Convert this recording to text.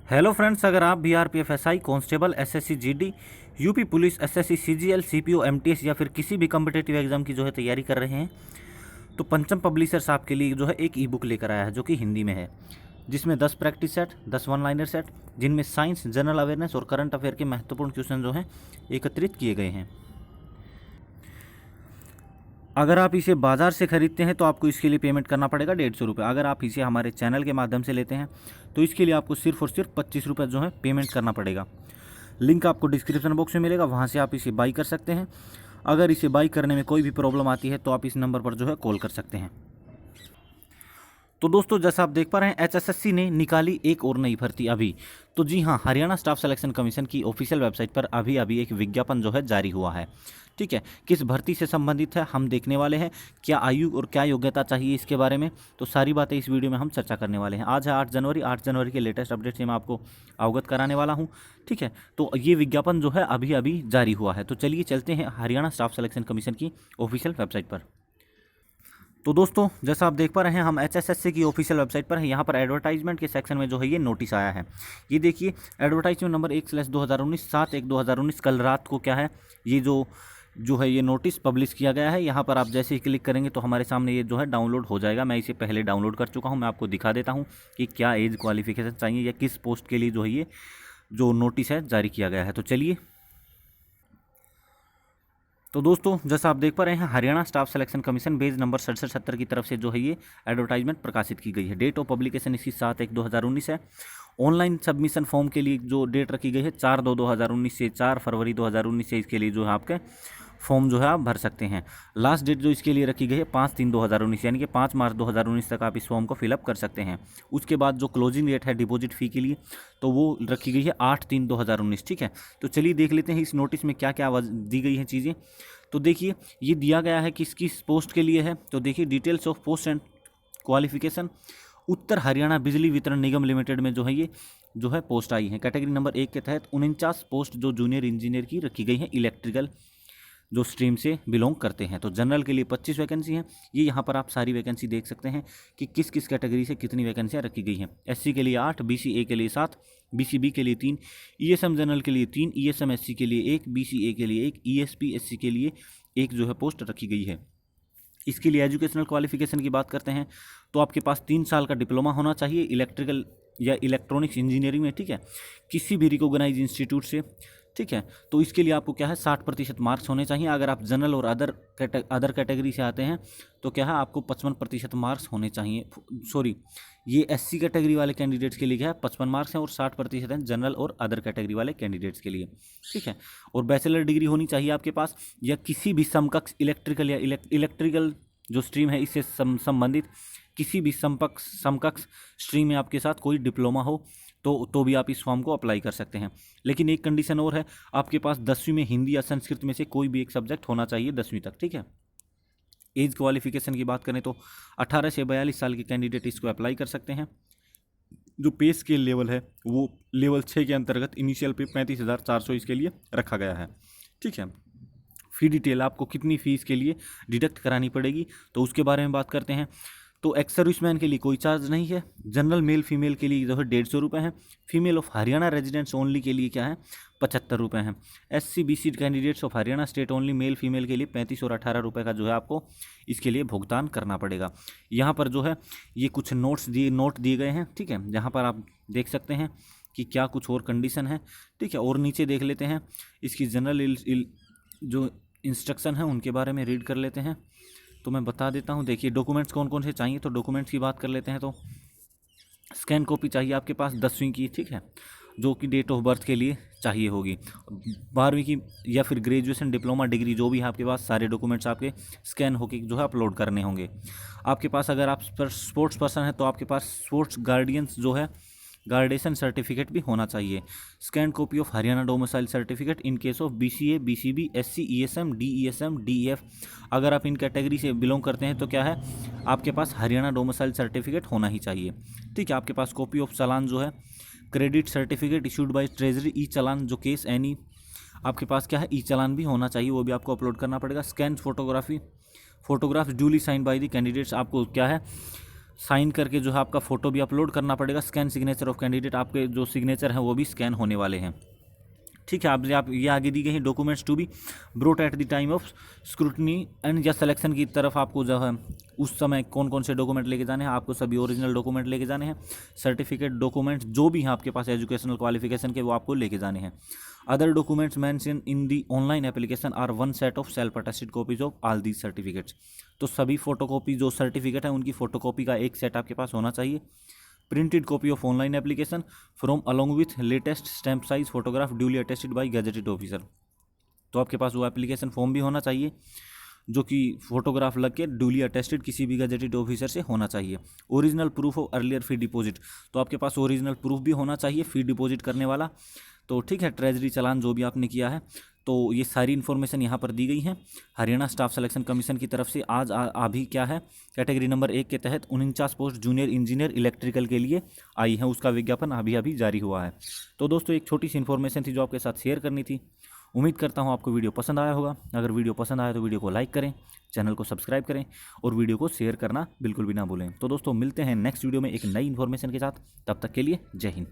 Hello friends, अगर आप BRPF SI constable SSC GD UP police SSC CGL CPO MTS या फिर किसी भी कम्पिटेटिव एग्जाम की जो है तैयारी कर रहे हैं तो पंचम पब्लिशर्स आपके लिए जो है एक ई बुक लेकर आया है जो कि हिंदी में है, जिसमें 10 practice set, 10 one liner set, जिनमें साइंस, जनरल अवेयरनेस और करंट अफेयर के महत्वपूर्ण क्वेश्चन जो हैं एकत्रित किए गए हैं। अगर आप इसे बाज़ार से खरीदते हैं तो आपको इसके लिए पेमेंट करना पड़ेगा 150 रुपये। अगर आप इसे हमारे चैनल के माध्यम से लेते हैं तो इसके लिए आपको सिर्फ और सिर्फ 25 रुपये जो है पेमेंट करना पड़ेगा। लिंक आपको डिस्क्रिप्शन बॉक्स में मिलेगा, वहाँ से आप इसे बाई कर सकते हैं। अगर इसे बाई करने में कोई भी प्रॉब्लम आती है तो आप इस नंबर पर जो है कॉल कर सकते हैं। तो दोस्तों, जैसा आप देख पा रहे हैं, एचएसएससी ने निकाली एक और नई भर्ती अभी। तो जी हाँ, हरियाणा स्टाफ सिलेक्शन कमीशन की ऑफिशियल वेबसाइट पर अभी अभी एक विज्ञापन जो है जारी हुआ है। ठीक है, किस भर्ती से संबंधित है हम देखने वाले हैं, क्या आयु और क्या योग्यता चाहिए इसके बारे में, तो सारी बातें इस वीडियो में हम चर्चा करने वाले हैं। आज है 8 जनवरी। 8 जनवरी के लेटेस्ट अपडेट से मैं आपको अवगत कराने वाला हूँ। ठीक है, तो ये विज्ञापन जो है अभी अभी जारी हुआ है। तो चलिए चलते हैं हरियाणा स्टाफ सिलेक्शन कमीशन की ऑफिशियल वेबसाइट पर। तो दोस्तों, जैसा आप देख पा रहे हैं, हम एचएसएससी की ऑफिशियल वेबसाइट पर हैं। यहाँ पर एडवर्टाइजमेंट के सेक्शन में जो है ये नोटिस आया है। ये देखिए, एडवर्टाइजमेंट नंबर 1/2019 7/1/2019 कल रात को क्या है, ये जो है ये नोटिस पब्लिश किया गया है। यहाँ पर आप जैसे ही क्लिक करेंगे तो हमारे सामने ये जो है डाउनलोड हो जाएगा। मैं इसे पहले डाउनलोड कर चुका हूँ। मैं आपको दिखा देता हूँ कि क्या एज क्वालिफिकेशन चाहिए या किस पोस्ट के लिए जो है ये जो नोटिस है जारी किया गया है। तो चलिए, तो दोस्तों, जैसा आप देख पा रहे हैं, Haryana staff selection commission page number 6770 की तरफ से जो है ये एडवर्टाइजमेंट प्रकाशित की गई है। डेट ऑफ पब्लिकेशन इसकी 7/1/2019 है। ऑनलाइन सबमिशन फॉर्म के लिए जो डेट रखी गई है 4/2/2019 से 4 फरवरी 2019 से इसके लिए जो है आपके फॉर्म जो है आप भर सकते हैं। लास्ट डेट जो इसके लिए रखी गई है 5/3/2019, यानी कि 5 मार्च 2019 तक आप इस फॉर्म को फिलअप कर सकते हैं। उसके बाद जो क्लोजिंग डेट है डिपॉजिट फ़ी के लिए, तो वो रखी गई है 8/3/2019। ठीक है, तो चलिए देख लेते हैं इस नोटिस में क्या क्या दी गई हैं चीज़ें। तो देखिए, ये दिया गया है किस किस पोस्ट के लिए है। तो देखिए, details of post and qualification Uttar Haryana Bijli Vitran Nigam limited में जो है ये जो है पोस्ट आई है। कैटेगरी नंबर 1 के तहत 49 पोस्ट जो जूनियर इंजीनियर की रखी गई है, इलेक्ट्रिकल जो स्ट्रीम से बिलोंग करते हैं। तो जनरल के लिए 25 वैकेंसी हैं। ये यहाँ पर आप सारी वैकेंसी देख सकते हैं कि किस किस कैटेगरी से कितनी वैकेंसियाँ रखी गई हैं। एससी के लिए 8, बीसीए के लिए 7, बीसीबी के लिए 3, ईएसएम जनरल के लिए 3, ईएसएम एससी के लिए 1, बीसीए के लिए 1, ईएसपी एससी के लिए 1 जो है पोस्ट रखी गई है। इसके लिए एजुकेशनल क्वालिफिकेशन की बात करते हैं तो आपके पास 3 साल का डिप्लोमा होना चाहिए इलेक्ट्रिकल या इलेक्ट्रॉनिक्स इंजीनियरिंग में। ठीक है, किसी भी रिकॉग्नाइज इंस्टीट्यूट से। ठीक है, तो इसके लिए आपको क्या है 60% मार्क्स होने चाहिए। अगर आप जनरल और अदर कैटेगरी से आते हैं तो क्या है आपको 55% मार्क्स होने चाहिए। सॉरी, ये एससी कैटेगरी वाले कैंडिडेट्स के लिए क्या है 55 मार्क्स हैं और 60% हैं जनरल और अदर कैटेगरी वाले कैंडिडेट्स के लिए। ठीक है, और बैचलर डिग्री होनी चाहिए आपके पास, या किसी भी समकक्ष इलेक्ट्रिकल या इलेक्ट्रिकल जो स्ट्रीम है इससे संबंधित किसी भी समकक्ष स्ट्रीम में आपके साथ कोई डिप्लोमा हो तो भी आप इस फॉर्म को अप्लाई कर सकते हैं। लेकिन एक कंडीशन और है, आपके पास 10वीं में हिंदी या संस्कृत में से कोई भी एक सब्जेक्ट होना चाहिए 10वीं तक। ठीक है, एज क्वालिफिकेशन की बात करें तो 18 से 42 साल के कैंडिडेट इसको अप्लाई कर सकते हैं। जो पे स्केल लेवल है वो लेवल 6 के अंतर्गत इनिशियल पे 35,400 इसके लिए रखा गया है। ठीक है, फी डिटेल आपको कितनी फीस के लिए डिडक्ट करानी पड़ेगी तो उसके बारे में बात करते हैं। तो एक्स सर्विसमैन के लिए कोई चार्ज नहीं है। जनरल मेल फीमेल के लिए जो है 150 रुपये हैं। Female of Haryana residents only के लिए क्या है 75 रुपये हैं। SC BC candidates of Haryana state only male female के लिए 35 और 18 रुपये का जो है आपको इसके लिए भुगतान करना पड़ेगा। यहाँ पर जो है ये कुछ नोट दिए गए हैं। ठीक है, जहाँ पर आप देख सकते हैं कि क्या कुछ और कंडीशन है। ठीक है, और नीचे देख लेते हैं इसकी जनरल जो इंस्ट्रक्शन है उनके बारे में रीड कर लेते हैं। तो मैं बता देता हूँ। देखिए, डॉक्यूमेंट्स कौन कौन से चाहिए, तो डॉक्यूमेंट्स की बात कर लेते हैं। तो स्कैन कॉपी चाहिए आपके पास 10वीं की। ठीक है, जो कि डेट ऑफ बर्थ के लिए चाहिए होगी। 12वीं की या फिर ग्रेजुएशन डिप्लोमा डिग्री जो भी है आपके पास, सारे डॉक्यूमेंट्स आपके स्कैन होकर जो है अपलोड करने होंगे आपके पास। अगर आप स्पोर्ट्स पर्सन हैं तो आपके पास स्पोर्ट्स गार्डियंस जो है गार्डेशन सर्टिफिकेट भी होना चाहिए। Scan copy of Haryana domicile certificate in case of BCA, BCB, SC, ESM, DESM, DEF. अगर आप इन कैटेगरी से बिलोंग करते हैं तो क्या है आपके पास हरियाणा डोमिसाइल सर्टिफिकेट होना ही चाहिए। ठीक है, आपके पास कॉपी ऑफ चालान जो है credit certificate issued by treasury, E challan जो केस एनी आपके पास क्या है ई चालान भी होना चाहिए, वो भी आपको अपलोड करना पड़ेगा। Scan photograph duly sign by the candidates, आपको क्या है साइन करके जो है आपका फ़ोटो भी अपलोड करना पड़ेगा। स्कैन सिग्नेचर ऑफ कैंडिडेट, आपके जो सिग्नेचर हैं वो भी स्कैन होने वाले हैं। ठीक है, आप ये आगे दी गई हैं documents to be brought at the time of scrutiny and या सिलेक्शन की तरफ आपको जो है उस समय कौन कौन से डॉक्यूमेंट लेके जाने हैं, आपको सभी ओरिजिनल डॉक्यूमेंट लेके जाने हैं। सर्टिफिकेट डॉक्यूमेंट्स जो भी हैं आपके पास एजुकेशनल क्वालिफिकेशन के वो आपको लेके जाने हैं। Other documents mention in the online application are one set of self attested copies of all these certificates. तो सभी फोटोकॉपी जो सर्टिफिकेट है उनकी फोटोकॉपी का एक सेट आपके पास होना चाहिए। Printed copy of online application from along with latest stamp size photograph duly attested by gazetted officer. तो आपके पास वो एप्लीकेशन फॉर्म भी होना चाहिए जो कि फोटोग्राफ लग के ड्यूली अटेस्टेड किसी भी गजेटेड ऑफिसर से होना चाहिए। Original proof of earlier fee deposit, तो आपके पास ओरिजिनल प्रूफ भी होना चाहिए फी डिपॉजिट करने वाला। तो ठीक है, ट्रेजरी चालान जो भी आपने किया है। तो ये सारी इन्फॉर्मेशन यहाँ पर दी गई है। हरियाणा स्टाफ सिलेक्शन कमीशन की तरफ से आज अभी क्या है, कैटेगरी नंबर 1 के तहत 49 पोस्ट जूनियर इंजीनियर इलेक्ट्रिकल के लिए आई है, उसका विज्ञापन अभी अभी जारी हुआ है। तो दोस्तों एक छोटी सी इन्फॉर्मेशन थी जो आपके साथ शेयर करनी थी। उम्मीद करता हूँ आपको वीडियो पसंद आया होगा। अगर वीडियो पसंद आया तो वीडियो को लाइक करें, चैनल को सब्सक्राइब करें और वीडियो को शेयर करना बिल्कुल भी ना भूलें। तो दोस्तों मिलते हैं नेक्स्ट वीडियो में एक नई इन्फॉर्मेशन के साथ, तब तक के लिए जय हिंद।